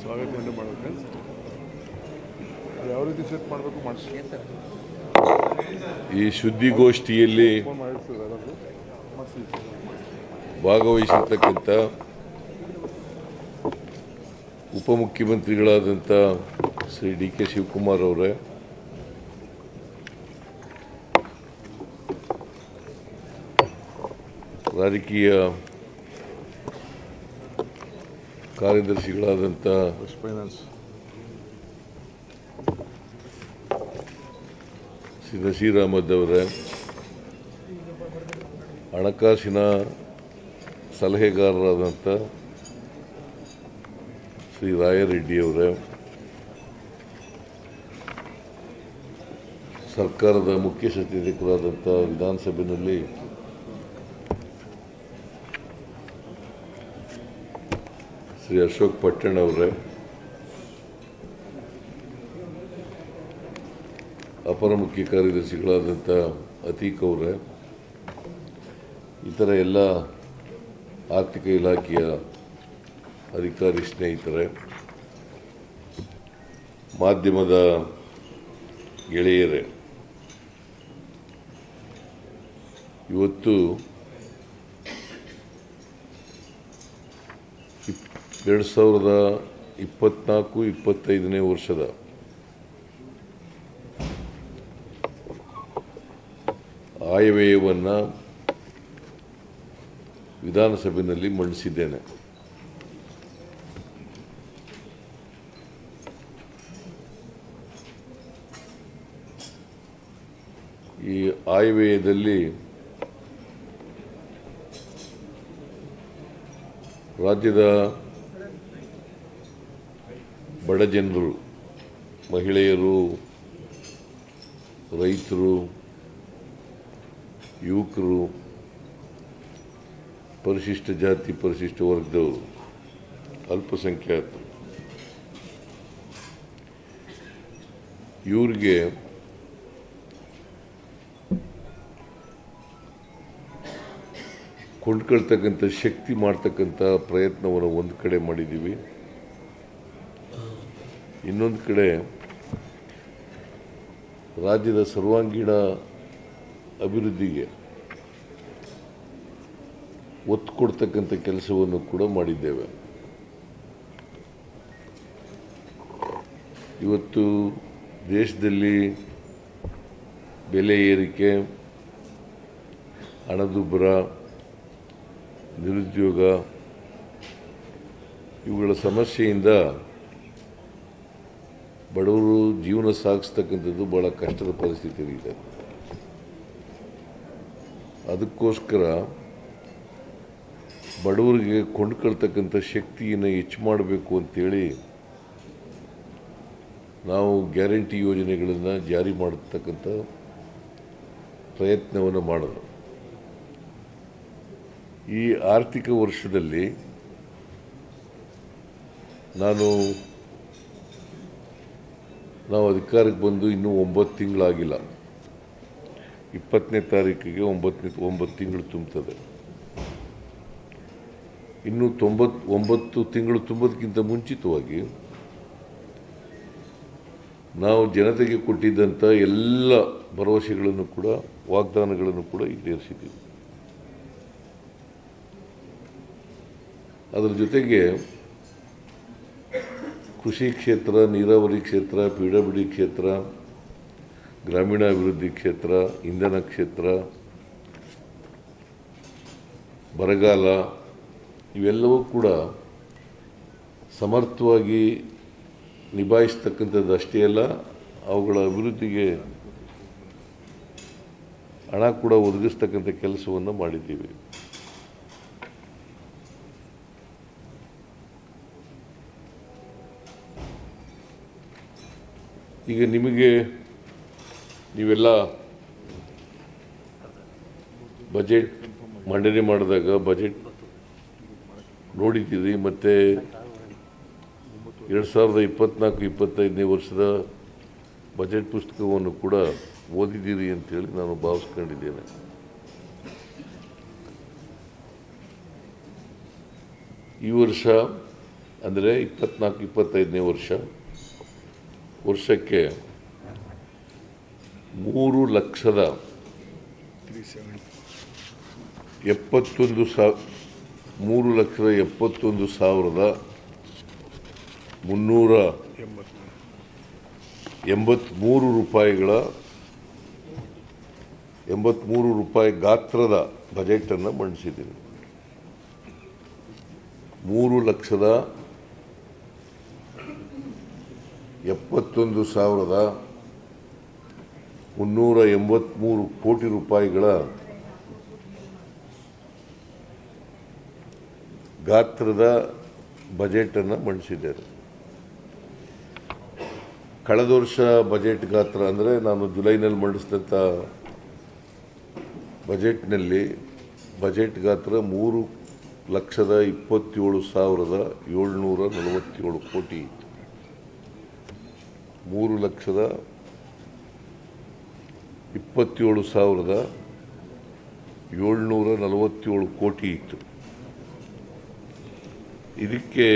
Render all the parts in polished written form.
ಸ್ವಾಗತ ಮಾಡಬೇಕು. ಯಾವ ರೀತಿ ಸೆಟ್ ಮಾಡಬೇಕು ಮಾಡಿಸಿ. ಈ ಸುದ್ದಿಗೋಷ್ಠಿಯಲ್ಲಿ ಭಾಗವಹಿಸಿರ್ತಕ್ಕಂಥ ಉಪಮುಖ್ಯಮಂತ್ರಿಗಳಾದಂಥ ಶ್ರೀ ಡಿ ಕೆ ಶಿವಕುಮಾರ್ ಅವರೇ, ರಾಜಕೀಯ ಕಾರ್ಯದರ್ಶಿಗಳಾದಂಥ ಫೈನಾನ್ಸ್ ಶ್ರೀ ನಸೀರ್ ಅಹಮದ್ ಅವರೇ, ಹಣಕಾಸಿನ ಸಲಹೆಗಾರರಾದಂಥ ಶ್ರೀ ರಾಯರೆಡ್ಡಿ ಅವರೇ, ಸರ್ಕಾರದ ಮುಖ್ಯ ಸಚೇತಕರಾದಂಥ ವಿಧಾನಸಭೆಯಲ್ಲಿ ಶ್ರೀ ಅಶೋಕ್ ಪಟ್ಟಣ ಅವರೇ, ಅಪರ ಮುಖ್ಯ ಕಾರ್ಯದರ್ಶಿಗಳಾದಂಥ ಅತೀಕ್ ಅವರೇ, ಇತರ ಎಲ್ಲ ಆರ್ಥಿಕ ಇಲಾಖೆಯ ಅಧಿಕಾರಿ ಸ್ನೇಹಿತರೆ, ಮಾಧ್ಯಮದ ಗೆಳೆಯರೇ, ಇವತ್ತು 2024-25ನೇ ವರ್ಷದ ಆಯವ್ಯಯವನ್ನು ವಿಧಾನಸಭೆಯಲ್ಲಿ ಮಂಡಿಸಿದ್ದೇನೆ. ಈ ಆಯವ್ಯಯದಲ್ಲಿ ರಾಜ್ಯದ ಬಡ ಜನರು, ಮಹಿಳೆಯರು, ರೈತರು, ಯುವಕರು, ಪರಿಶಿಷ್ಟ ಜಾತಿ ಪರಿಶಿಷ್ಟ ವರ್ಗದವರು, ಅಲ್ಪಸಂಖ್ಯಾತರು, ಇವರಿಗೆ ಕೊಂಡ್ಕೊಳ್ತಕ್ಕಂಥ ಶಕ್ತಿ ಮಾಡ್ತಕ್ಕಂಥ ಪ್ರಯತ್ನವನ್ನು ಒಂದು ಕಡೆ ಮಾಡಿದ್ದೀವಿ. ಇನ್ನೊಂದು ಕಡೆ ರಾಜ್ಯದ ಸರ್ವಾಂಗೀಣ ಅಭಿವೃದ್ಧಿಗೆ ಒತ್ತು ಕೊಡ್ತಕ್ಕಂಥ ಕೆಲಸವನ್ನು ಕೂಡ ಮಾಡಿದ್ದೇವೆ. ಇವತ್ತು ದೇಶದಲ್ಲಿ ಬೆಲೆ ಏರಿಕೆ, ಹಣದುಬ್ಬರ, ನಿರುದ್ಯೋಗ ಇವುಗಳ ಸಮಸ್ಯೆಯಿಂದ ಬಡವರು ಜೀವನ ಸಾಗಿಸ್ತಕ್ಕಂಥದ್ದು ಭಾಳ ಕಷ್ಟದ ಪರಿಸ್ಥಿತಿ ಇದೆ. ಅದಕ್ಕೋಸ್ಕರ ಬಡವರಿಗೆ ಕೊಂಡ್ಕೊಳ್ತಕ್ಕಂಥ ಶಕ್ತಿಯನ್ನು ಹೆಚ್ಚು ಮಾಡಬೇಕು ಅಂತೇಳಿ ನಾವು ಗ್ಯಾರಂಟಿ ಯೋಜನೆಗಳನ್ನು ಜಾರಿ ಮಾಡತಕ್ಕಂಥ ಪ್ರಯತ್ನವನ್ನು ಮಾಡೋದು. ಈ ಆರ್ಥಿಕ ವರ್ಷದಲ್ಲಿ ನಾವು ಅಧಿಕಾರಕ್ಕೆ ಬಂದು ಇನ್ನೂ 9 ತಿಂಗಳಾಗಿಲ್ಲ. 20ನೇ ತಾರೀಕಿಗೆ 9 ತಿಂಗಳು ತುಂಬುತ್ತದೆ. ಇನ್ನು 9 ತಿಂಗಳು ತುಂಬೋದಕ್ಕಿಂತ ಮುಂಚಿತವಾಗಿ ನಾವು ಜನತೆಗೆ ಕೊಟ್ಟಿದ್ದಂಥ ಎಲ್ಲ ಭರವಸೆಗಳನ್ನು ಕೂಡ, ವಾಗ್ದಾನಗಳನ್ನು ಕೂಡ ಈಡೇರಿಸಿದ್ದೀವಿ. ಅದರ ಜೊತೆಗೆ ಕೃಷಿ ಕ್ಷೇತ್ರ, ನೀರಾವರಿ ಕ್ಷೇತ್ರ, PWD ಕ್ಷೇತ್ರ, ಗ್ರಾಮೀಣಾಭಿವೃದ್ಧಿ ಕ್ಷೇತ್ರ, ಇಂಧನ ಕ್ಷೇತ್ರ, ಬರಗಾಲ ಇವೆಲ್ಲವೂ ಕೂಡ ಸಮರ್ಥವಾಗಿ ನಿಭಾಯಿಸ್ತಕ್ಕಂಥದ್ದು ಅಷ್ಟೇ ಅಲ್ಲ, ಅವುಗಳ ಅಭಿವೃದ್ಧಿಗೆ ಹಣ ಕೂಡ ಒದಗಿಸ್ತಕ್ಕಂಥ ಕೆಲಸವನ್ನು ಮಾಡಿದ್ದೀವಿ. ಈಗ ನೀವೆಲ್ಲ ಬಜೆಟ್ ಮಂಡನೆ ಮಾಡಿದಾಗ ಬಜೆಟ್ ನೋಡಿದ್ದೀರಿ, ಮತ್ತು 2024-25ನೇ ವರ್ಷದ ಬಜೆಟ್ ಪುಸ್ತಕವನ್ನು ಕೂಡ ಓದಿದ್ದೀರಿ ಅಂತೇಳಿ ನಾನು ಭಾವಿಸ್ಕೊಂಡಿದ್ದೇನೆ. ಈ ವರ್ಷ ಅಂದರೆ 24-25ನೇ ವರ್ಷಕ್ಕೆ 3,71,383 ರೂಪಾಯಿ ಗಾತ್ರದ ಬಜೆಟನ್ನು ಮಂಡಿಸಿದ್ದೀನಿ. 3,71,383 ಕೋಟಿ ರೂಪಾಯಿಗಳ ಗಾತ್ರದ ಬಜೆಟನ್ನು ಮಂಡಿಸಿದ್ದಾರೆ. ಕಳೆದ ವರ್ಷ ಬಜೆಟ್ ಗಾತ್ರ ಅಂದರೆ ನಾನು ಜುಲೈನಲ್ಲಿ ಮಂಡಿಸಿದಂಥ ಬಜೆಟ್ನಲ್ಲಿ ಬಜೆಟ್ ಗಾತ್ರ 3,27,747 ಕೋಟಿ ಇತ್ತು. 3,27,747 ಕೋಟಿ ಇತ್ತು. ಇದಕ್ಕೆ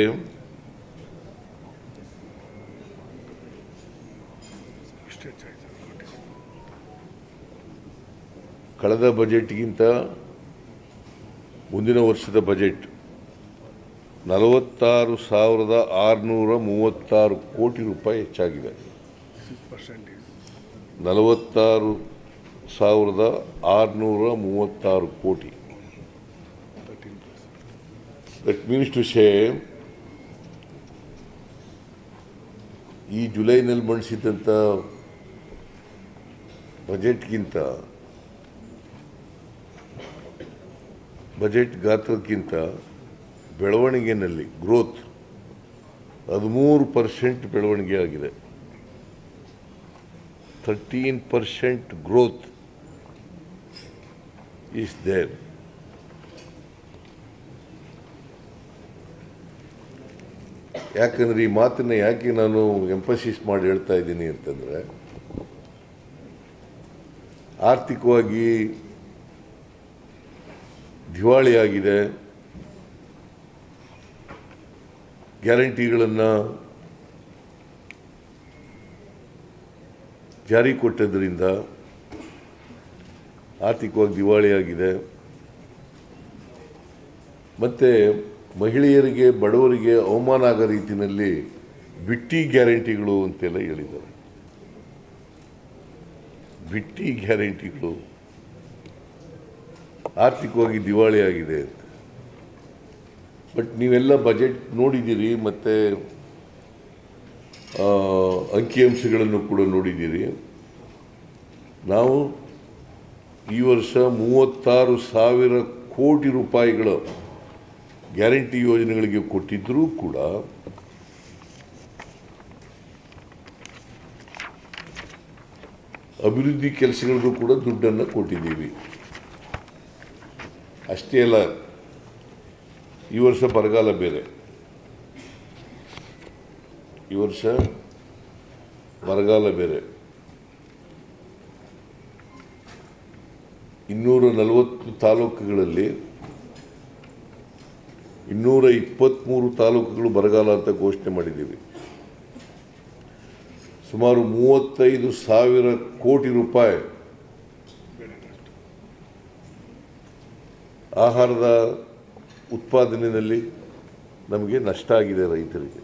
ಕಳೆದ ಬಜೆಟ್ಗಿಂತ ಮುಂದಿನ ವರ್ಷದ ಬಜೆಟ್ 46,636 ಕೋಟಿ ರೂಪಾಯಿ ಹೆಚ್ಚಾಗಿದೆ. 46,636 ಕೋಟಿ. ದಟ್ ಮೀನ್ಸ್ ಟು ಸೇ ಈ ಜುಲೈನಲ್ಲಿ ಮಂಡಿಸಿದಂಥ ಬಜೆಟ್ಗಿಂತ ಬಜೆಟ್ ಗಾತ್ರಕ್ಕಿಂತ ಬೆಳವಣಿಗೆಯಲ್ಲಿ ಗ್ರೋತ್ 13% ಬೆಳವಣಿಗೆ ಆಗಿದೆ. 13% ಗ್ರೋತ್ ಈಸ್ ದೇರ್. ಯಾಕಂದರೆ ಈ ಮಾತನ್ನು ಯಾಕೆ ನಾನು ಎಂಫಸಿಸ್ ಮಾಡಿ ಹೇಳ್ತಾ ಇದ್ದೀನಿ ಅಂತಂದರೆ, ಆರ್ಥಿಕವಾಗಿ ದಿವಾಳಿಯಾಗಿದೆ, ಗ್ಯಾರಂಟಿಗಳನ್ನು ಜಾರಿ ಕೊಟ್ಟದ್ರಿಂದ ಆರ್ಥಿಕವಾಗಿ ದಿವಾಳಿಯಾಗಿದೆ. ಮತ್ತು ಮಹಿಳೆಯರಿಗೆ, ಬಡವರಿಗೆ ಅವಮಾನ ಆಗೋ ರೀತಿಯಲ್ಲಿ ಬಿಟ್ಟಿ ಗ್ಯಾರಂಟಿಗಳು ಅಂತೆಲ್ಲ ಹೇಳಿದ್ದಾರೆ. ಬಿಟ್ಟಿ ಗ್ಯಾರಂಟಿಗಳು ಆರ್ಥಿಕವಾಗಿ ದಿವಾಳಿಯಾಗಿದೆ ಅಂತ. ಬಟ್ ನೀವೆಲ್ಲ ಬಜೆಟ್ ನೋಡಿದ್ದೀರಿ ಮತ್ತು ಅಂಕಿಅಂಶಗಳನ್ನು ಕೂಡ ನೋಡಿದ್ದೀರಿ. ನಾವು ಈ ವರ್ಷ 36,000 ಕೋಟಿ ರೂಪಾಯಿಗಳ ಗ್ಯಾರಂಟಿ ಯೋಜನೆಗಳಿಗೆ ಕೊಟ್ಟಿದ್ದರೂ ಕೂಡ ಅಭಿವೃದ್ಧಿ ಕೆಲಸಗಳಿಗೂ ಕೂಡ ದುಡ್ಡನ್ನು ಕೊಟ್ಟಿದ್ದೀವಿ. ಅಷ್ಟೇ ಅಲ್ಲ, ಈ ವರ್ಷ ಬರಗಾಲ ಬೇರೆ. ಈ ವರ್ಷ ಬರಗಾಲ ಬೇರೆ. 240 ತಾಲೂಕುಗಳಲ್ಲಿ 223 ತಾಲೂಕುಗಳು ಬರಗಾಲ ಅಂತ ಘೋಷಣೆ ಮಾಡಿದ್ದೀವಿ. ಸುಮಾರು 35,000 ಕೋಟಿ ರೂಪಾಯಿ ಆಹಾರದ ಉತ್ಪಾದನೆಯಲ್ಲಿ ನಮಗೆ ನಷ್ಟ ಆಗಿದೆ. ರೈತರಿಗೆ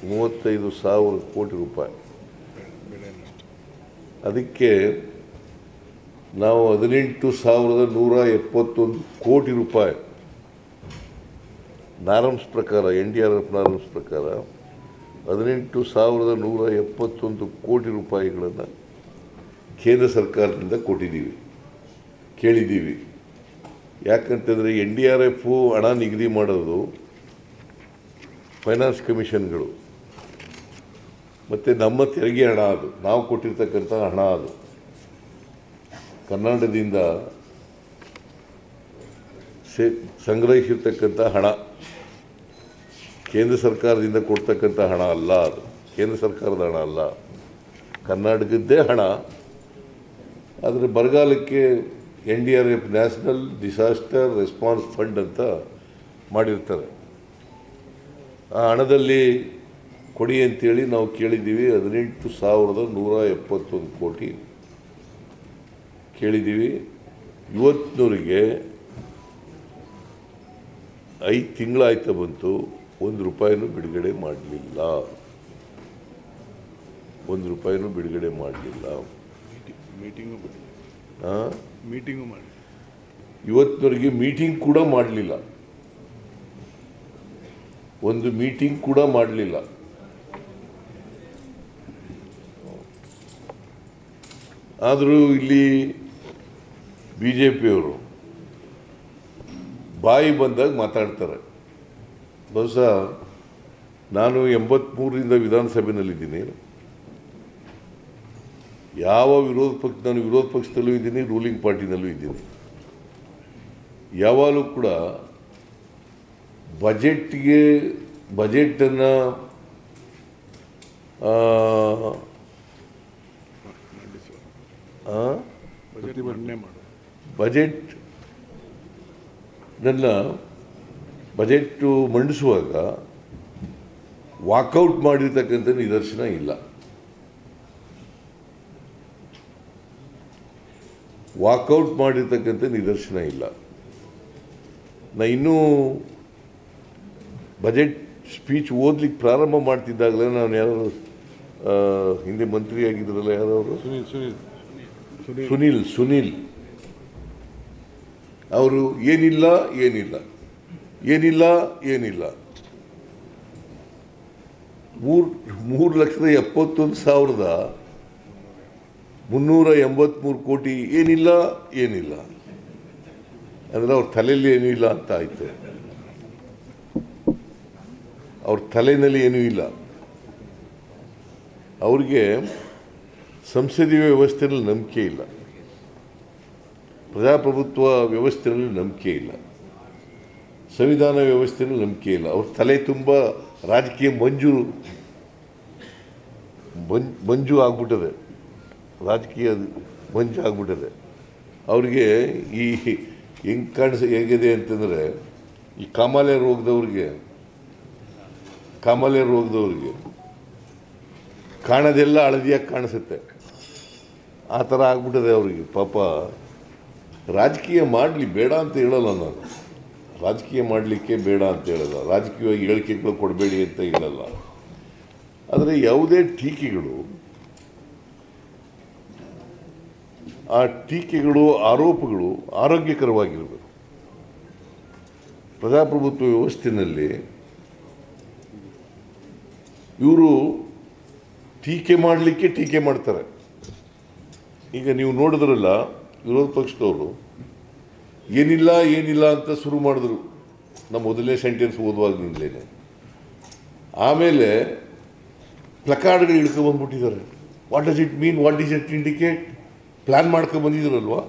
35,000 ಕೋಟಿ ರೂಪಾಯಿ. ಅದಕ್ಕೆ ನಾವು 18,171 ಕೋಟಿ ರೂಪಾಯಿ ನಾರ್ಮ್ಸ್ ಪ್ರಕಾರ, NDRF ನಾರ್ಮ್ಸ್ ಪ್ರಕಾರ 18,171 ಕೋಟಿ ರೂಪಾಯಿಗಳನ್ನು ಕೇಂದ್ರ ಸರ್ಕಾರದಿಂದ ಕೇಳಿದ್ದೀವಿ. ಯಾಕಂತಂದರೆ NDRF ಹಣ ನಿಗದಿ ಮಾಡೋದು ಫೈನಾನ್ಸ್ ಕಮಿಷನ್ಗಳು ಮತ್ತು ನಮ್ಮ ತೆರಿಗೆ ಹಣ, ಅದು ನಾವು ಕೊಟ್ಟಿರ್ತಕ್ಕಂಥ ಹಣ, ಅದು ಕರ್ನಾಟಕದಿಂದ ಸಂಗ್ರಹಿಸಿರ್ತಕ್ಕಂಥ ಹಣ, ಕೇಂದ್ರ ಸರ್ಕಾರದಿಂದ ಕೊಡ್ತಕ್ಕಂಥ ಹಣ ಅಲ್ಲ. ಅದು ಕೇಂದ್ರ ಸರ್ಕಾರದ ಹಣ ಅಲ್ಲ, ಕರ್ನಾಟಕದ್ದೇ ಹಣ. ಆದರೆ ಬರಗಾಲಕ್ಕೆ NDRF national disaster response fund ಅಂತ ಮಾಡಿರ್ತಾರೆ. ಆ ಹಣದಲ್ಲಿ ಕೊಡಿ ಅಂತೇಳಿ ನಾವು ಕೇಳಿದ್ದೀವಿ. 18,171 ಕೋಟಿ ಕೇಳಿದ್ದೀವಿ. ಇವತ್ತಿನವರೆಗೆ 5 ತಿಂಗಳಾಯ್ತಾ ಬಂತು, 1 ರೂಪಾಯಿನೂ ಬಿಡುಗಡೆ ಮಾಡಲಿಲ್ಲ. 1 ರೂಪಾಯಿನೂ ಬಿಡುಗಡೆ ಮಾಡಲಿಲ್ಲ. ಮೀಟಿಂಗು ಮಾಡಿ ಇವತ್ತಿನವರೆಗೆ ಮೀಟಿಂಗ್ ಕೂಡ ಮಾಡಲಿಲ್ಲ. ಒಂದು ಮೀಟಿಂಗ್ ಕೂಡ ಮಾಡಲಿಲ್ಲ. ಆದರೂ ಇಲ್ಲಿ BJPಯವರು ಬಾಯಿ ಬಂದಾಗ ಮಾತಾಡ್ತಾರೆ. ಬಹುಶಃ ನಾನು 83ರಿಂದ ವಿಧಾನಸಭೆಯಲ್ಲಿದ್ದೀನಿ. ಯಾವ ನಾನು ವಿರೋಧ ಪಕ್ಷದಲ್ಲೂ ಇದ್ದೀನಿ, ರೂಲಿಂಗ್ ಪಾರ್ಟಿನಲ್ಲೂ ಇದ್ದೀನಿ. ಯಾವಾಗಲೂ ಕೂಡ ಬಜೆಟನ್ನು ಬಜೆಟ್ ಮಂಡಿಸುವಾಗ ವಾಕೌಟ್ ಮಾಡಿರ್ತಕ್ಕಂಥ ನಿದರ್ಶನ ಇಲ್ಲ. ವಾಕೌಟ್ ಮಾಡಿರ್ತಕ್ಕಂಥ ನಿದರ್ಶನ ಇಲ್ಲ. ಇನ್ನೂ ಬಜೆಟ್ ಸ್ಪೀಚ್ ಓದ್ಲಿಕ್ಕೆ ಪ್ರಾರಂಭ ಮಾಡ್ತಿದ್ದಾಗಲೇ ನಾನು ಯಾರು ಹಿಂದೆ ಮಂತ್ರಿ ಆಗಿದ್ರಲ್ಲ, ಯಾರವರು ಸುನೀಲ್ ಅವರು ಏನಿಲ್ಲ 3,71,383 ಕೋಟಿ ಏನಿಲ್ಲ ಅಂದರೆ ಅವ್ರ ತಲೆಯಲ್ಲಿ ಏನೂ ಇಲ್ಲ ಅಂತ ಆಯ್ತು. ಅವ್ರ ತಲೆಯಲ್ಲಿ ಏನೂ ಇಲ್ಲ. ಅವ್ರಿಗೆ ಸಂಸದೀಯ ವ್ಯವಸ್ಥೆಯಲ್ಲಿ ನಂಬಿಕೆ ಇಲ್ಲ, ಪ್ರಜಾಪ್ರಭುತ್ವ ವ್ಯವಸ್ಥೆಯಲ್ಲಿ ನಂಬಿಕೆ ಇಲ್ಲ, ಸಂವಿಧಾನ ವ್ಯವಸ್ಥೆಯಲ್ಲಿ ನಂಬಿಕೆ ಇಲ್ಲ. ಅವ್ರ ತಲೆ ತುಂಬ ರಾಜಕೀಯ ಮಂಜು ಆಗ್ಬಿಟ್ಟದೆ, ರಾಜಕೀಯ ಮಂಜು ಆಗ್ಬಿಟ್ಟದೆ. ಅವ್ರಿಗೆ ಈ ಹೇಗಿದೆ ಅಂತಂದರೆ, ಈ ಕಾಮಾಲೆ ರೋಗದವ್ರಿಗೆ ಕಾಣೋದೆಲ್ಲ ಹಳದಿಯಾಗಿ ಕಾಣಿಸುತ್ತೆ. ಆ ಥರ ಆಗ್ಬಿಟ್ಟದೆ ಅವ್ರಿಗೆ. ಪಾಪ ರಾಜಕೀಯ ಮಾಡಲಿ, ಬೇಡ ಅಂತ ಹೇಳಲ್ಲ ನಾನು. ರಾಜಕೀಯ ಮಾಡಲಿಕ್ಕೆ ಬೇಡ ಅಂತ ಹೇಳಲ್ಲ, ರಾಜಕೀಯವಾಗಿ ಹೇಳಿಕೆಗಳು ಕೊಡಬೇಡಿ ಅಂತ ಹೇಳಲ್ಲ. ಆದರೆ ಯಾವುದೇ ಟೀಕೆಗಳು, ಆ ಟೀಕೆಗಳು, ಆರೋಪಗಳು ಆರೋಗ್ಯಕರವಾಗಿರಬೇಕು. ಪ್ರಜಾಪ್ರಭುತ್ವ ವ್ಯವಸ್ಥೆಯಲ್ಲಿ ಇವರು ಟೀಕೆ ಮಾಡಲಿಕ್ಕೆ ಟೀಕೆ ಮಾಡ್ತಾರೆ. ಈಗ ನೀವು ನೋಡಿದ್ರಲ್ಲ, ವಿರೋಧ ಪಕ್ಷದವರು ಏನಿಲ್ಲ ಅಂತ ಶುರು ಮಾಡಿದ್ರು ನಮ್ಮ ಮೊದಲನೇ ಸೆಂಟೆನ್ಸ್ ಓದುವಾಗಲಿಂದಲೇ. ಆಮೇಲೆ ಪ್ಲಕಾರ್ಡ್ಗಳು ಇಳ್ಕೊಂಡ್ಬಂದ್ಬಿಟ್ಟಿದ್ದಾರೆ. What does it mean, what does it indicate? Plan ಮಾಡ್ಕೊಂಡ್ಬಂದಿದ್ರಲ್ವಾ?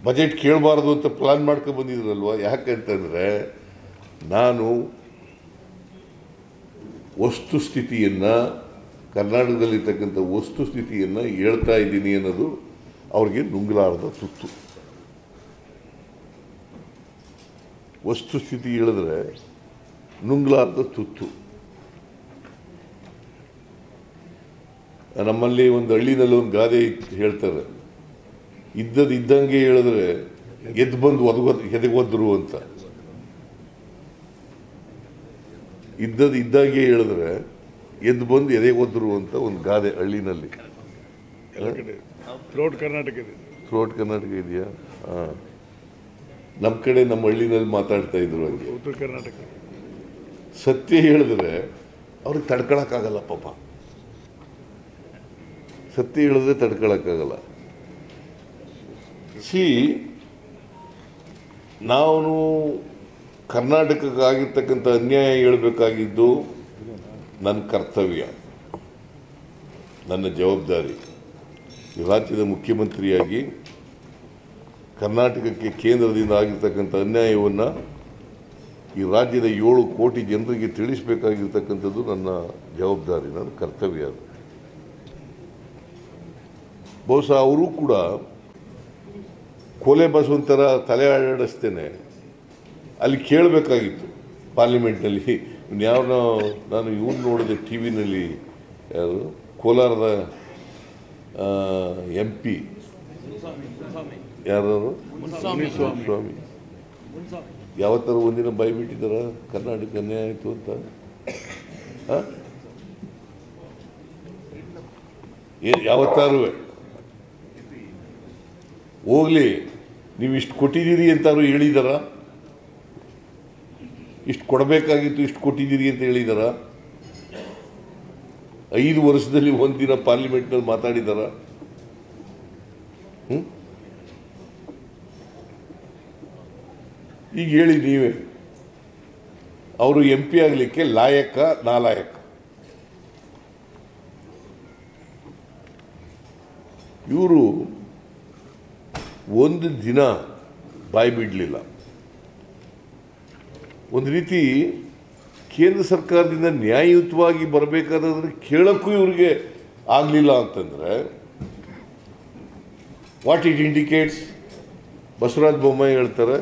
ಬಜೆಟ್ ಕೇಳಬಾರ್ದು ಅಂತ ಪ್ಲ್ಯಾನ್ ಮಾಡ್ಕೊಂಡ್ಬಂದಿದ್ರಲ್ವ? ಯಾಕಂತಂದರೆ ನಾನು ವಸ್ತುಸ್ಥಿತಿಯನ್ನು, ಕರ್ನಾಟಕದಲ್ಲಿರ್ತಕ್ಕಂಥ ವಸ್ತುಸ್ಥಿತಿಯನ್ನು ಹೇಳ್ತಾ ಇದ್ದೀನಿ ಅನ್ನೋದು ಅವ್ರಿಗೆ ನುಂಗಲಾರದ ತುತ್ತು. ವಸ್ತುಸ್ಥಿತಿ ಹೇಳಿದ್ರೆ ನುಂಗಲಾರದ ತುತ್ತು. ನಮ್ಮಲ್ಲಿ ಒಂದು ಹಳ್ಳಿನಲ್ಲಿ ಒಂದು ಗಾದೆ ಹೇಳ್ತಾರೆ, ಇದ್ದಂಗೆ ಹೇಳಿದ್ರೆ ಎದ್ದು ಬಂದು ಎದೆಗೊದ್ರು ಅಂತ. ಇದ್ದಂಗೆ ಹೇಳಿದ್ರೆ ಎದ್ದು ಬಂದು ಎದೆಗೊದ್ರು ಅಂತ ಒಂದು ಗಾದೆ ಹಳ್ಳಿನಲ್ಲಿ. ಥ್ರೋಟ್ ಕರ್ನಾಟಕ ಇದೆಯಾ? ಹಾಂ, ನಮ್ಮ ಕಡೆ ನಮ್ಮ ಹಳ್ಳಿನಲ್ಲಿ ಮಾತಾಡ್ತಾ ಇದ್ರು ಹಂಗೆ. ಉತ್ತರ ಕರ್ನಾಟಕ ಸತ್ಯ ಹೇಳಿದ್ರೆ ಅವ್ರಿಗೆ ತಡ್ಕೊಳಕ್ಕಾಗಲ್ಲ ಪಾಪ. ಸತ್ಯ ಹೇಳಿದ್ರೆ ತಡ್ಕೊಳಕ್ಕಾಗಲ್ಲ. ನಾನು ಕರ್ನಾಟಕಕ್ಕಾಗಿರ್ತಕ್ಕಂಥ ಅನ್ಯಾಯ ಹೇಳಬೇಕಾಗಿದ್ದು ನನ್ನ ಕರ್ತವ್ಯ, ನನ್ನ ಜವಾಬ್ದಾರಿ. ಈ ರಾಜ್ಯದ ಮುಖ್ಯಮಂತ್ರಿಯಾಗಿ ಕರ್ನಾಟಕಕ್ಕೆ ಕೇಂದ್ರದಿಂದ ಆಗಿರ್ತಕ್ಕಂಥ ಅನ್ಯಾಯವನ್ನು ಈ ರಾಜ್ಯದ 7 ಕೋಟಿ ಜನರಿಗೆ ತಿಳಿಸಬೇಕಾಗಿರ್ತಕ್ಕಂಥದ್ದು ನನ್ನ ಜವಾಬ್ದಾರಿ, ನನ್ನ ಕರ್ತವ್ಯ. ಅದು ಬಹುಶಃ ಅವರು ಕೂಡ ಕೋಲೆ ಬಸವಂತರ ತಲೆ ಆಡಿಸ್ತೇನೆ ಅಲ್ಲಿ ಕೇಳಬೇಕಾಗಿತ್ತು ಪಾರ್ಲಿಮೆಂಟ್ನಲ್ಲಿ. ಇನ್ಯಾವನೋ ನಾನು ಇವ್ನು ನೋಡಿದೆ ಟಿ ವಿನಲ್ಲಿ, ಯಾರು ಕೋಲಾರದ MP ಯಾರು ಸ್ವಾಮಿ ಯಾವತ್ತಾರು ಒಂದಿನ ಬಾಯಿ ಬಿಟ್ಟಿದ್ದಾರ ಕರ್ನಾಟಕ ಅನ್ಯಾಯ ಆಯಿತು ಅಂತ? ಯಾವತ್ತಾರು ಹೋಗ್ಲಿ, ನೀವು ಇಷ್ಟು ಕೊಟ್ಟಿದ್ದೀರಿ ಅಂತಾರು ಹೇಳಿದಾರ? ಇಷ್ಟು ಕೊಡಬೇಕಾಗಿತ್ತು, ಇಷ್ಟು ಕೊಟ್ಟಿದ್ದೀರಿ ಅಂತ ಹೇಳಿದಾರ? 5 ವರ್ಷದಲ್ಲಿ ಒಂದಿನ ಪಾರ್ಲಿಮೆಂಟ್ನಲ್ಲಿ ಮಾತಾಡಿದಾರ? ಈಗ ಹೇಳಿ ನೀವೇ, ಅವರು MP ಆಗಲಿಕ್ಕೆ ಲಾಯಕ ನಾಲಾಯಕ? ಇವರು ಒಂದು ದಿನ ಬಾಯಿ ಬಿಡಲಿಲ್ಲ. ಒಂದು ರೀತಿ ಕೇಂದ್ರ ಸರ್ಕಾರದಿಂದ ನ್ಯಾಯಯುತವಾಗಿ ಬರಬೇಕಾದ್ರೆ ಕೇಳೋಕ್ಕೂ ಇವ್ರಿಗೆ ಆಗಲಿಲ್ಲ ಅಂತಂದರೆ what it indicates? Basavaraj Bommai ಹೇಳ್ತಾರೆ,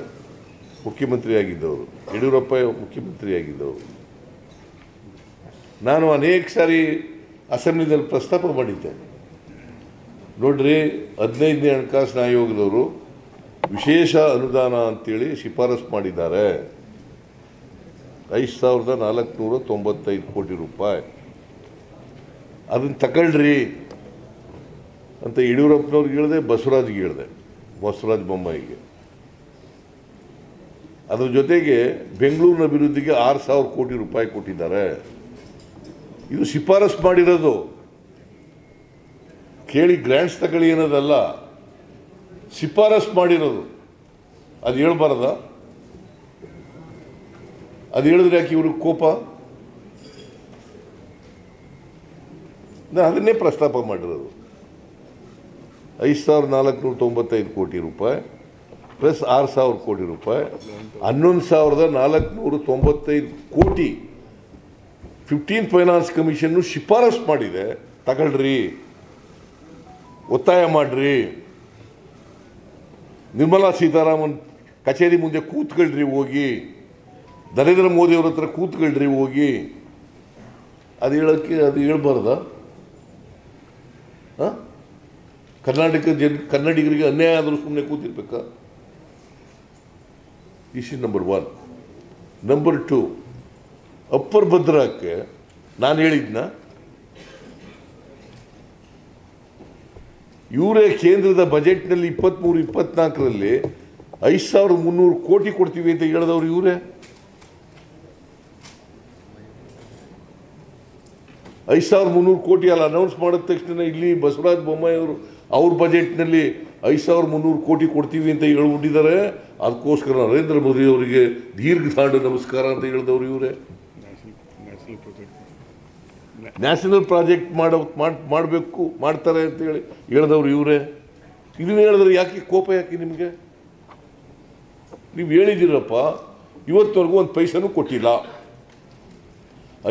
ಮುಖ್ಯಮಂತ್ರಿ ಆಗಿದ್ದವರು, ಯಡಿಯೂರಪ್ಪ ಮುಖ್ಯಮಂತ್ರಿ ಆಗಿದ್ದವರು. ನಾನು ಅನೇಕ ಸಾರಿ ಅಸೆಂಬ್ಲಿನಲ್ಲಿ ಪ್ರಸ್ತಾಪ ಮಾಡಿದ್ದೆ, ನೋಡ್ರಿ 15ನೇ ಹಣಕಾಸಿನ ಆಯೋಗದವರು ವಿಶೇಷ ಅನುದಾನ ಅಂತೇಳಿ ಶಿಫಾರಸು ಮಾಡಿದ್ದಾರೆ, 5,495 ಕೋಟಿ ರೂಪಾಯಿ, ಅದನ್ನು ತಗೊಳ್ರಿ ಅಂತ ಯಡಿಯೂರಪ್ಪನವ್ರಿಗೆ ಹೇಳಿದೆ, ಬಸವರಾಜ್ಗೆ ಹೇಳಿದೆ, ಬಸವರಾಜ ಬೊಮ್ಮಾಯಿಗೆ. ಅದ್ರ ಜೊತೆಗೆ ಬೆಂಗಳೂರಿನ ಅಭಿವೃದ್ಧಿಗೆ 6,000 ಕೋಟಿ ರೂಪಾಯಿ ಕೊಟ್ಟಿದ್ದಾರೆ. ಇದು ಶಿಫಾರಸು ಮಾಡಿರೋದು, ಕೇಳಿ ಗ್ರ್ಯಾಂಟ್ಸ್ ತಗೊಳ್ಳಿ ಅನ್ನೋದಲ್ಲ, ಶಿಫಾರಸು ಮಾಡಿರೋದು. ಅದು ಹೇಳ್ಬಾರ್ದ? ಅದು ಹೇಳಿದ್ರೆ ಯಾಕೆ ಇವ್ರಿಗೆ ಕೋಪ? ನಾನು ಅದನ್ನೇ ಪ್ರಸ್ತಾಪ ಮಾಡಿರೋದು. 5,495 ಕೋಟಿ ರೂಪಾಯಿ ಪ್ಲಸ್ 6,000 ಕೋಟಿ ರೂಪಾಯಿ, 11,495 ಕೋಟಿ 15th ಫೈನಾನ್ಸ್ ಕಮಿಷನ್ನು ಶಿಫಾರಸು ಮಾಡಿದೆ, ತಗೊಳ್ರಿ, ಒತ್ತಾಯ ಮಾಡ್ರಿ. ನಿರ್ಮಲಾ ಸೀತಾರಾಮನ್ ಕಚೇರಿ ಮುಂದೆ ಕೂತ್ಕೊಳ್ರಿ ಹೋಗಿ, ನರೇಂದ್ರ ಮೋದಿಯವ್ರ ಹತ್ರ ಕೂತ್ಕೊಳ್ರಿ ಹೋಗಿ. ಅದು ಹೇಳೋಕ್ಕೆ ಅದು ಹೇಳ್ಬಾರ್ದ? ಕನ್ನಡಿಗರಿಗೆ ಅನ್ಯಾಯ ಆದರೂ ಸುಮ್ಮನೆ ಕೂತಿರ್ಬೇಕಾ? Is number 1. ನಂಬರ್ 2, ಅಪ್ಪರ್ ಭದ್ರಾಕ್ಕೆ ನಾನು ಹೇಳಿದ್ನ, ಇವರೇ ಕೇಂದ್ರದ ಬಜೆಟ್ನಲ್ಲಿ 23-24ರಲ್ಲಿ 5,300 ಕೋಟಿ ಕೊಡ್ತೀವಿ ಅಂತ ಹೇಳಿದವರು ಇವರೇ. 5,300 ಕೋಟಿ ಅಲ್ಲ ಅನೌನ್ಸ್ ಮಾಡಿದ ತಕ್ಷಣ ಇಲ್ಲಿ ಬಸವರಾಜ ಬೊಮ್ಮಾಯಿ ಅವರು ಅವ್ರ ಬಜೆಟ್ನಲ್ಲಿ 5,300 ಕೋಟಿ ಕೊಡ್ತೀವಿ ಅಂತ ಹೇಳ್ಬಿಟ್ಟಿದ್ದಾರೆ. ಅದಕ್ಕೋಸ್ಕರ ನರೇಂದ್ರ ಮೋದಿ ಅವರಿಗೆ ದೀರ್ಘದಾಂಡ ನಮಸ್ಕಾರ ಅಂತ ಹೇಳಿದವರು ಇವರೇ. ನ್ಯಾಷನಲ್ ಪ್ರಾಜೆಕ್ಟ್ ಮಾಡಬೇಕು, ಮಾಡ್ತಾರೆ ಅಂತ ಹೇಳಿದವರು ಇವರೇ. ಇದನ್ನ ಹೇಳಿದ್ರೆ ಯಾಕೆ ಕೋಪ? ಯಾಕೆ ನಿಮಗೆ? ನೀವು ಹೇಳಿದ್ದೀರಪ್ಪ, ಇವತ್ತವರೆಗೂ ಒಂದು ಪೈಸನೂ ಕೊಟ್ಟಿಲ್ಲ.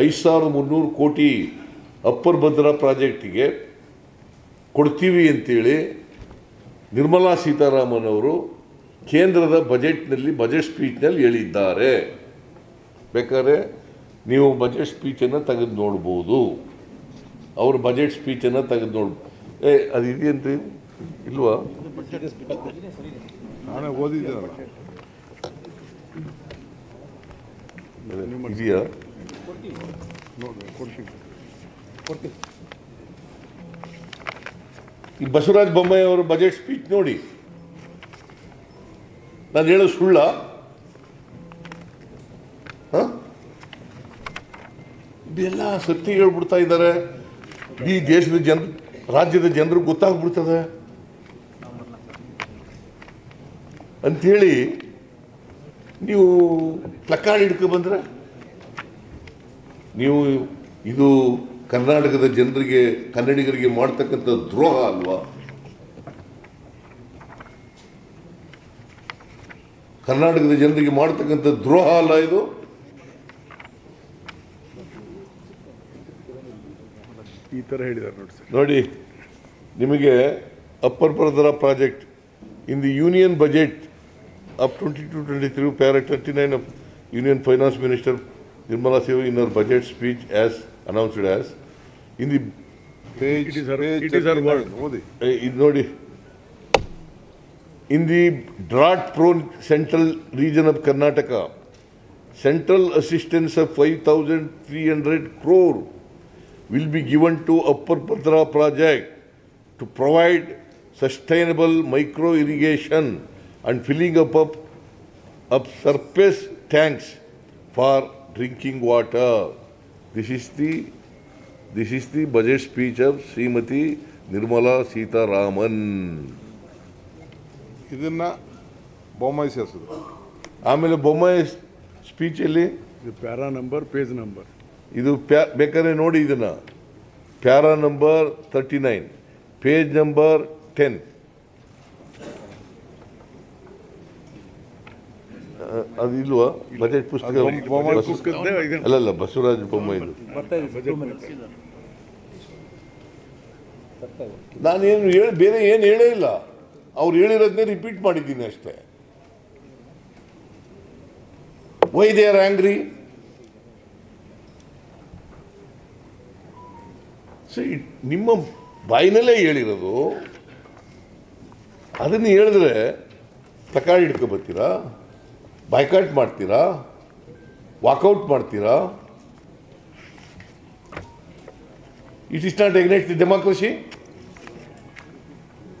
5,300 ಕೋಟಿ ಅಪ್ಪರ್ ಭದ್ರಾ ಪ್ರಾಜೆಕ್ಟಿಗೆ ಕೊಡ್ತೀವಿ ಅಂತೇಳಿ ನಿರ್ಮಲಾ ಸೀತಾರಾಮನ್ ಅವರು ಕೇಂದ್ರದ ಬಜೆಟ್ನಲ್ಲಿ, ಬಜೆಟ್ ಸ್ಪೀಚ್ನಲ್ಲಿ ಹೇಳಿದ್ದಾರೆ. ಬೇಕಾದ್ರೆ ನೀವು ಬಜೆಟ್ ಸ್ಪೀಚನ್ನು ತೆಗೆದು ನೋಡ್ಬೋದು, ಅವ್ರ ಬಜೆಟ್ ಸ್ಪೀಚನ್ನು ತೆಗೆದು ನೋಡ್ಬೋದು. ಅದು ಇದೆಯಂತೆ ಇಲ್ವಾ? ನಾನೇ ಓದಿದ್ದೆ, ಇದೆಯಾ? ಈ ಬಸವರಾಜ ಬೊಮ್ಮಾಯಿ ಅವರ ಬಜೆಟ್ ಸ್ಪೀಚ್ ನೋಡಿ. ನಾನು ಹೇಳೋ ಸುಳ್ಳ? ಇದೆಲ್ಲ ಸತ್ಯ ಹೇಳ್ಬಿಡ್ತಾ ಇದ್ದಾರೆ. ಈ ದೇಶದ ರಾಜ್ಯದ ಜನರಿಗೆ ಗೊತ್ತಾಗ್ಬಿಡ್ತದೆ ಅಂಥೇಳಿ ನೀವು ಪ್ಲಕಾರ್ಡ್ ಹಿಡ್ಕೊ ಬಂದ್ರೆ ನೀವು ಇದು ಕರ್ನಾಟಕದ ಜನರಿಗೆ, ಕನ್ನಡಿಗರಿಗೆ ಮಾಡ್ತಕ್ಕಂಥ ದ್ರೋಹ ಅಲ್ವಾ? ಕರ್ನಾಟಕದ ಜನರಿಗೆ ಮಾಡ್ತಕ್ಕಂಥ ದ್ರೋಹ ಅಲ್ಲ ಇದು? ಈ ಥರ ಹೇಳಿದ್ದಾರೆ ನೋಡಿ ಸರ್. ನೋಡಿ, ನಿಮಗೆ upper Bhadra project In the union budget of 22-23, para 39 of Union Finance Minister Nirmala Sitharaman in her budget speech as announced as, in the Page, It is her- page it is her 39. word. ಓದಿ. ಇದು ನೋಡಿ, in the drought prone central region of Karnataka, central assistance of 5,300 crore will be given to Upper Bhadra project to provide sustainable micro irrigation and filling up surface tanks for drinking water. This is the budget speech of Srimati Nirmala Sitharaman. ಇದನ್ನ ಬೊಮ್ಮಾಯಿ ಸೇರಿಸಿದ್ರು. ಆಮೇಲೆ ಬೊಮ್ಮಾಯಿ ಸ್ಪೀಚಲ್ಲಿ ಇದು para number, page number. ಇದು ಬೇಕಾದ್ರೆ ನೋಡಿ, ಇದನ್ನ para number 39, page number 10. ಅದು ಇಲ್ವಾ budget ಪುಸ್ತಕ? ಬೊಮ್ಮಾಯಿ ಪುಸ್ತಕದ್ದೇ ಇದೆ. ಅಲ್ಲಲ್ಲ, ಬಸವರಾಜ ಬೊಮ್ಮಾಯಿದು. ನಾನೇನು ಬೇರೆ ಏನು ಹೇಳೇ ಇಲ್ಲ, ಅವ್ರು ಹೇಳಿರೋದನ್ನೇ ರಿಪೀಟ್ ಮಾಡಿದ್ದೀನಿ ಅಷ್ಟೇ. Why they are angry? ನಿಮ್ಮ ಬಾಯಿನಲ್ಲೇ ಹೇಳಿರೋದು, ಅದನ್ನು ಹೇಳಿದ್ರೆ ತಕಾಳಿ ಹಿಡ್ಕೊಬತ್ತೀರಾ, ಬಾಯ್ಕಾಟ್ ಮಾಡ್ತೀರಾ, ವಾಕೌಟ್ ಮಾಡ್ತೀರಾ? It is not against the democracy?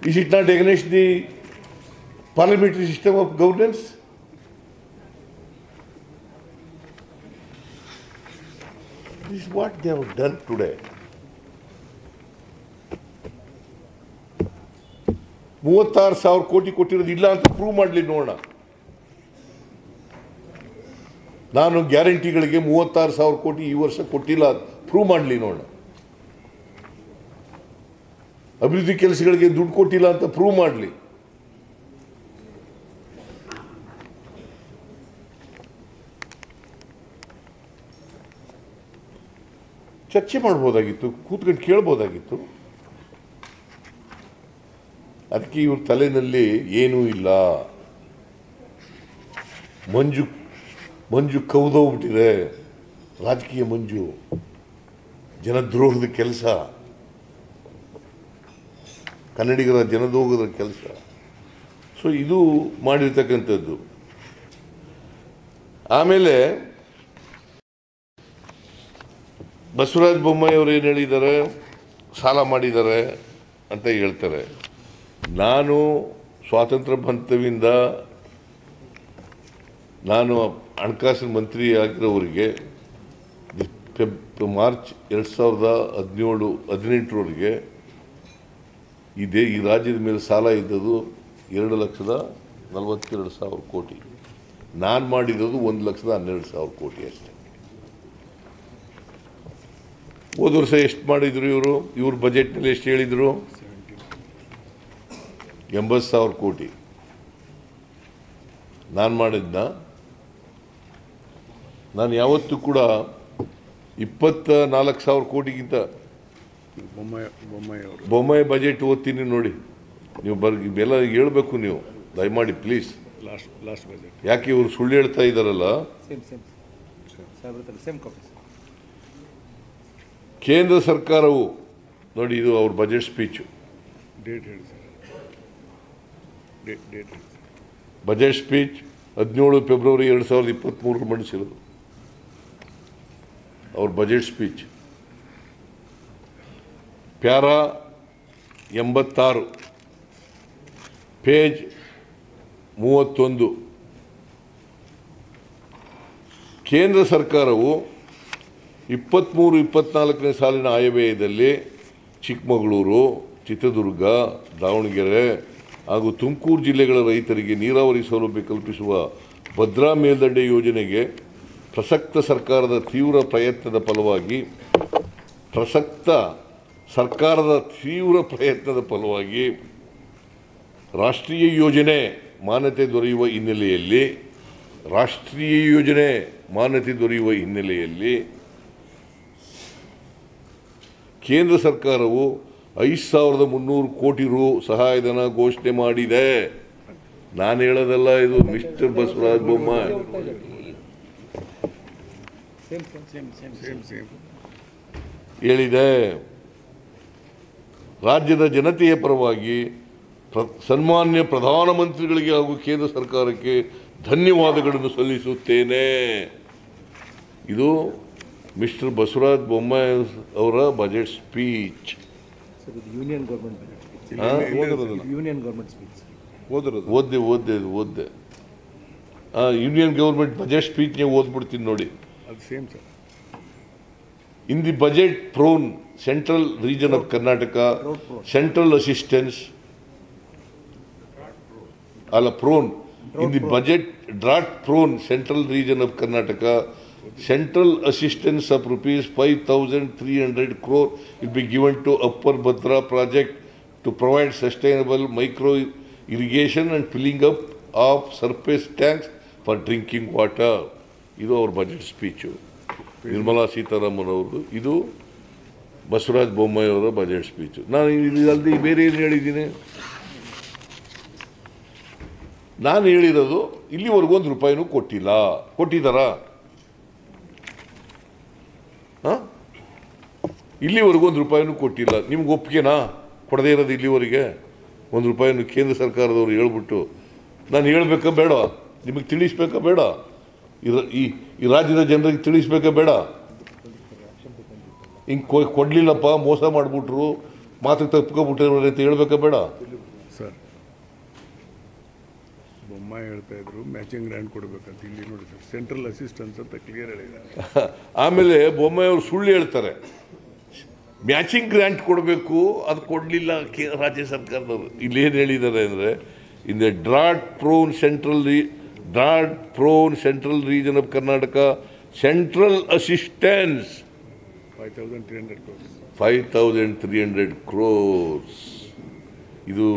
Is it not against the parliamentary system of governance? This is what they have done today. 36,000 ಕೋಟಿ ಕೊಟ್ಟಿರೋದು ಇಲ್ಲ ಅಂತ ಪ್ರೂವ್ ಮಾಡಲಿ ನೋಡೋಣ. ನಾನು ಗ್ಯಾರಂಟಿಗಳಿಗೆ 36,000 ಕೋಟಿ ಈ ವರ್ಷ ಕೊಟ್ಟಿಲ್ಲ, ಪ್ರೂವ್ ಮಾಡಲಿ ನೋಡೋಣ. ಅಭಿವೃದ್ಧಿ ಕೆಲಸಗಳಿಗೆ ದುಡ್ಡು ಕೊಟ್ಟಿಲ್ಲ ಅಂತ ಪ್ರೂವ್ ಮಾಡಲಿ. ಚರ್ಚೆ ಮಾಡ್ಬೋದಾಗಿತ್ತು, ಕೂತ್ಕೊಂಡು ಕೇಳ್ಬೋದಾಗಿತ್ತು. ಅದಕ್ಕೆ ಇವ್ರ ತಲೆನಲ್ಲಿ ಏನೂ ಇಲ್ಲ. ಮಂಜು ಕೌದೋಗ್ಬಿಟ್ಟಿದೆ, ರಾಜಕೀಯ ಮಂಜು, ಜನದ್ರೋಹದ ಕೆಲಸ, ಕನ್ನಡಿಗರ ಜನದೋಗದ ಕೆಲಸ. ಸೊ ಇದು ಮಾಡಿರ್ತಕ್ಕಂಥದ್ದು. ಆಮೇಲೆ ಬಸವರಾಜ ಬೊಮ್ಮಾಯಿ ಅವರು ಏನು ಹೇಳಿದ್ದಾರೆ, ಸಾಲ ಮಾಡಿದ್ದಾರೆ ಅಂತ ಹೇಳ್ತಾರೆ. ನಾನು ಸ್ವಾತಂತ್ರ್ಯ ಬಂತವಿಂದ ನಾನು ಹಣಕಾಸಿನ ಮಂತ್ರಿ ಆಗಿರೋವರಿಗೆ ಮಾರ್ಚ್ 2017-18 ಈ ರಾಜ್ಯದ ಮೇಲೆ ಸಾಲ ಇದ್ದದ್ದು 2,42,000 ಕೋಟಿ. ನಾನು ಮಾಡಿರೋದು 1,12,000 ಕೋಟಿ ಅಷ್ಟೇ. ಹೋದ ವರ್ಷ ಎಷ್ಟು ಮಾಡಿದ್ರು ಇವ್ರ ಬಜೆಟ್ನಲ್ಲಿ ಎಷ್ಟು ಹೇಳಿದರು? 80,000 ಕೋಟಿ. ನಾನು ಮಾಡಿದ್ನ, ನಾನು ಯಾವತ್ತೂ ಕೂಡ 24,000 ಕೋಟಿಗಿಂತ ಬೊಮ್ಮಾಯಿ ಬಜೆಟ್ ಓದ್ತೀನಿ ನೋಡಿ. ನೀವು ಇವೆಲ್ಲ ಹೇಳ್ಬೇಕು ನೀವು, ದಯಮಾಡಿ ಪ್ಲೀಸ್. ಲಾಸ್ಟ್ ಬಜೆಟ್ ಯಾಕೆ ಇವರು ಸುಳ್ಳು ಹೇಳ್ತಾ ಇದ್ದಾರಲ್ಲ. ಕೇಂದ್ರ ಸರ್ಕಾರವು ನೋಡಿ, ಇದು ಅವ್ರ ಬಜೆಟ್ ಸ್ಪೀಚು. ಡೇಟ್ ಹೇಳಿ ಸರ್, ಡೇಟ್ ಹೇಳಿ. ಬಜೆಟ್ ಸ್ಪೀಚ್ 17 ಫೆಬ್ರವರಿ 2023 ಮಂಡಿಸಿರೋದು ಅವ್ರ ಬಜೆಟ್ ಸ್ಪೀಚ್. Para 86, page 31. ಕೇಂದ್ರ ಸರ್ಕಾರವು 23-24ನೇ ಸಾಲಿನ ಆಯವ್ಯಯದಲ್ಲಿ ಚಿಕ್ಕಮಗಳೂರು, ಚಿತ್ರದುರ್ಗ, ದಾವಣಗೆರೆ ಹಾಗೂ ತುಮಕೂರು ಜಿಲ್ಲೆಗಳ ರೈತರಿಗೆ ನೀರಾವರಿ ಸೌಲಭ್ಯ ಕಲ್ಪಿಸುವ ಭದ್ರಾ ಮೇಲ್ದಂಡೆ ಯೋಜನೆಗೆ ಪ್ರಸಕ್ತ ಸರ್ಕಾರದ ತೀವ್ರ ಪ್ರಯತ್ನದ ಫಲವಾಗಿ ರಾಷ್ಟ್ರೀಯ ಯೋಜನೆ ಮಾನ್ಯತೆ ದೊರೆಯುವ ಹಿನ್ನೆಲೆಯಲ್ಲಿ ಕೇಂದ್ರ ಸರ್ಕಾರವು 5,300 ಕೋಟಿ ರು ಸಹಾಯಧನ ಘೋಷಣೆ ಮಾಡಿದೆ. ನಾನು ಹೇಳೋದಲ್ಲ, ಇದು ಮಿಸ್ಟರ್ ಬಸವರಾಜ ಬೊಮ್ಮಾಯಿ ಸೇಮ್ ಹೇಳಿದೆ. ರಾಜ್ಯದ ಜನತೆಯ ಪರವಾಗಿ ಸನ್ಮಾನ್ಯ ಪ್ರಧಾನಮಂತ್ರಿಗಳಿಗೆ ಹಾಗೂ ಕೇಂದ್ರ ಸರ್ಕಾರಕ್ಕೆ ಧನ್ಯವಾದಗಳನ್ನು ಸಲ್ಲಿಸುತ್ತೇನೆ. ಇದು ಮಿಸ್ಟರ್ ಬಸವರಾಜ ಬೊಮ್ಮಾಯಿ ಅವರ budget speech. Union government union government speech ಓದ್ದೆ ಯೂನಿಯನ್ ಗೌರ್ಮೆಂಟ್ ಬಜೆಟ್ ಸ್ಪೀಚ್ನೇ ಓದ್ಬಿಡ್ತೀನಿ ನೋಡಿ. ಅದು same sir. In the budget-prone central region of Karnataka, central assistance, in the drought-prone central region of Karnataka, central assistance of rupees 5,300 crore will be given to Upper Bhadra project to provide sustainable micro irrigation and filling up of surface tanks for drinking water. ಇದು ಅವ್ರ budget speech, Nirmala Sitharaman ಅವ್ರದ್ದು. ಇದು ಬಸವರಾಜ ಬೊಮ್ಮಾಯಿ ಅವರ budget speech. ನಾನು ಇದಲ್ಲದೆ ಬೇರೆ ಏನು ಹೇಳಿದ್ದೀನಿ? ನಾನು ಹೇಳಿರೋದು ಇಲ್ಲಿವರೆಗೂ ₹1 ಕೊಟ್ಟಿಲ್ಲ. ಕೊಟ್ಟಿದ್ದಾರಾ? ಇಲ್ಲಿವರೆಗೂ ₹1 ಕೊಟ್ಟಿಲ್ಲ. ನಿಮ್ಗೆ ಒಪ್ಪಿಗೆನಾ? ಕೊಡದೇ ಇರೋದು ಇಲ್ಲಿವರೆಗೆ ₹1 ಕೇಂದ್ರ ಸರ್ಕಾರದವರು ಹೇಳ್ಬಿಟ್ಟು ನಾನು ಹೇಳ್ಬೇಕಾ ಬೇಡ? ನಿಮಗೆ ತಿಳಿಸ್ಬೇಕಾ ಬೇಡ? ಈ ರಾಜ್ಯದ ಜನರಿಗೆ ತಿಳಿಸ್ಬೇಕಾ ಬೇಡ? ಹಿಂಗೆ ಕೊಡಲಿಲ್ಲಪ್ಪ, ಮೋಸ ಮಾಡಿಬಿಟ್ರು, ಮಾತು ತಪ್ಪಿಕೊಬಿಟ್ಟಿರೋ ಅಂತ ಹೇಳ್ಬೇಕಾ ಬೇಡ? ಸರ್, ಬೊಮ್ಮಾಯಿ ಹೇಳ್ತಾ ಇದ್ರು ಮ್ಯಾಚಿಂಗ್ ಗ್ರ್ಯಾಂಡ್ ಕೊಡಬೇಕಂತ. ಇಲ್ಲಿ ನೋಡಿ ಸರ್, ಸೆಂಟ್ರಲ್ ಅಸಿಸ್ಟೆನ್ಸ್ ಅಂತ ಕ್ಲಿಯರ್ ಹೇಳಿದ್ದಾರೆ. ಆಮೇಲೆ ಬೊಮ್ಮಾಯಿ ಅವರು ಸುಳ್ಳು ಹೇಳ್ತಾರೆ, ಮ್ಯಾಚಿಂಗ್ ಗ್ರ್ಯಾಂಟ್ ಕೊಡಬೇಕು, ಅದು ಕೊಡಲಿಲ್ಲ ರಾಜ್ಯ ಸರ್ಕಾರದವರು. ಇಲ್ಲೇನು ಹೇಳಿದ್ದಾರೆ ಅಂದರೆ, in the drought-prone central region of Karnataka, central assistance 5,300 crores. 5,300 crores. ಇದು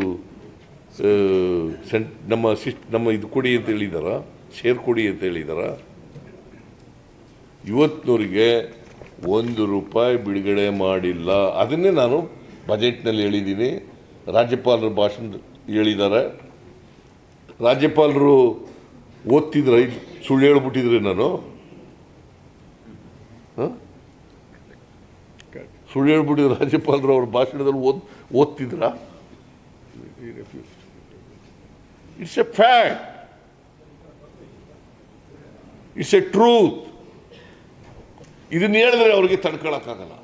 ನಮ್ಮ ಇದು ಕೊಡಿ ಅಂತ ಹೇಳಿದಾರ, ಶೇರ್ ಕೊಡಿ ಅಂತ ಹೇಳಿದಾರ. ಇವತ್ತಿನವರಿಗೆ ₹1 ಬಿಡುಗಡೆ ಮಾಡಿಲ್ಲ. ಅದನ್ನೇ ನಾನು ಬಜೆಟ್ನಲ್ಲಿ ಹೇಳಿದ್ದೀನಿ. ರಾಜ್ಯಪಾಲರ ಭಾಷಣ ಹೇಳಿದ್ದಾರೆ. ರಾಜ್ಯಪಾಲರು ಓದ್ತಿದ್ರ? ಸುಳ್ಳು ಹೇಳ್ಬಿಟ್ಟಿದ್ರೆ ನಾನು ಸುಳ್ಳು ಹೇಳ್ಬಿಟ್ಟಿದ್ರು. ರಾಜ್ಯಪಾಲರು ಅವ್ರ ಭಾಷಣದಲ್ಲಿ ಓದ್ತಿದ್ರ? It's a fact, it's a truth. ಇದನ್ನ ಹೇಳಿದ್ರೆ ಅವ್ರಿಗೆ ತಡ್ಕೊಳಕ್ಕಾಗಲ್ಲ.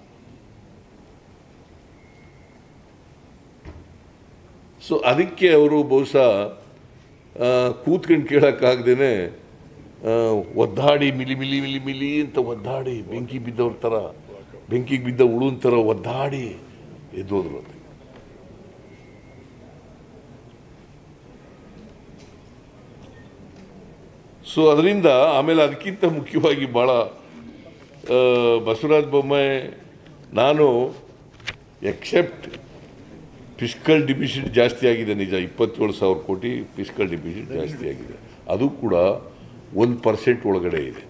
ಸೊ ಅದಕ್ಕೆ ಅವರು ಬಹುಶಃ ಕೂತ್ಕೊಂಡು ಕೇಳೋಕ್ಕಾಗ್ದೇನೆ ಒದ್ದಾಡಿ ಮಿಲಿ ಮಿಲಿ ಮಿಲಿ ಮಿಲಿ ಅಂತ ಒದ್ದಾಡಿ, ಬೆಂಕಿ ಬಿದ್ದವ್ರ ಥರ, ಬೆಂಕಿಗೆ ಬಿದ್ದ ಉಳುನ್ ಥರ ಒದ್ದಾಡಿ ಎದ್ದೋದ್ರು. ಸೊ ಅದರಿಂದ ಆಮೇಲೆ ಅದಕ್ಕಿಂತ ಮುಖ್ಯವಾಗಿ ಭಾಳ ಬಸವರಾಜ ಬೊಮ್ಮಾಯಿ, ನಾನು ಎಕ್ಸೆಪ್ಟ್ ಫಿಸ್ಕಲ್ ಡಿಫಿಸಿಟ್ ಜಾಸ್ತಿ ಆಗಿದೆ ನಿಜ, 27,000 ಕೋಟಿ ಫಿಸ್ಕಲ್ ಡಿಫಿಸಿಟ್ ಜಾಸ್ತಿ ಆಗಿದೆ. ಅದು ಕೂಡ 1% ಒಳಗಡೆ ಇದೆ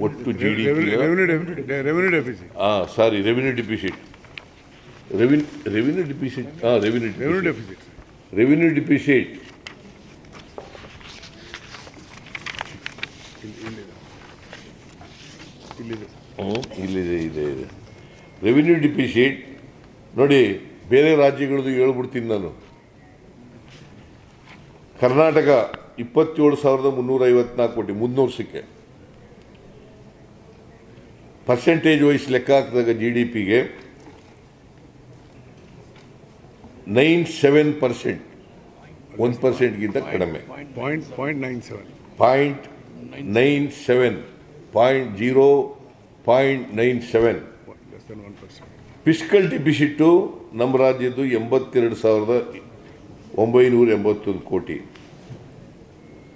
ಒಟ್ಟು GDP. Revenue deficit revenue deficit ಇಲ್ಲಿದೆ. ರೆವಿನ್ಯೂ ಡಿಫಿಸಿಟ್ ನೋಡಿ, ಬೇರೆ ರಾಜ್ಯಗಳದ್ದು ಹೇಳ್ಬಿಡ್ತೀನಿ ನಾನು. ಕರ್ನಾಟಕ 27,354 ಕೋಟಿ ಮುಂದಿನ ವರ್ಷಕ್ಕೆ. ಪರ್ಸೆಂಟೇಜ್ ವೈಸ್ ಲೆಕ್ಕ ಹಾಕಿದಾಗ GDPಗೆ 97%, 1%ಗಿಂತ ಕಡಿಮೆ. 0.97 ಫಿಸ್ಕಲ್ ಡಿಫಿಸಿಟ್ಟು ನಮ್ಮ ರಾಜ್ಯದ್ದು 82,981 ಕೋಟಿ.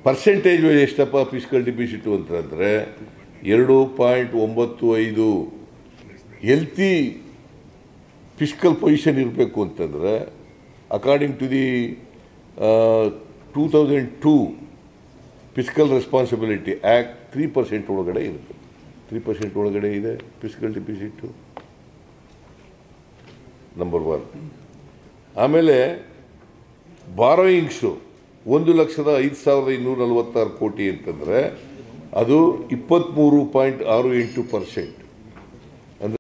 ಪರ್ಸೆಂಟೇಜ್ ವೈಸ್ ಎಷ್ಟಪ್ಪ ಫಿಸ್ಕಲ್ ಡಿಫಿಸಿಟು ಅಂತಂದರೆ 2.95. ಹೆಲ್ತಿ ಫಿಸ್ಕಲ್ ಪೊಸಿಷನ್ ಇರಬೇಕು ಅಂತಂದರೆ according to the 2002 fiscal responsibility act 3% ಒಳಗಡೆ ಇರುತ್ತೆ. 3% ಒಳಗಡೆ ಇದೆ ಫಿಸ್ಕಲ್ ಡಿಫಿಸಿಟ್ಟು, ನಂಬರ್ 1. ಆಮೇಲೆ ಬಾರೋಯಿಂಗ್ಸು 1,05,246 ಕೋಟಿ ಅಂತಂದರೆ ಅದು 23.68%.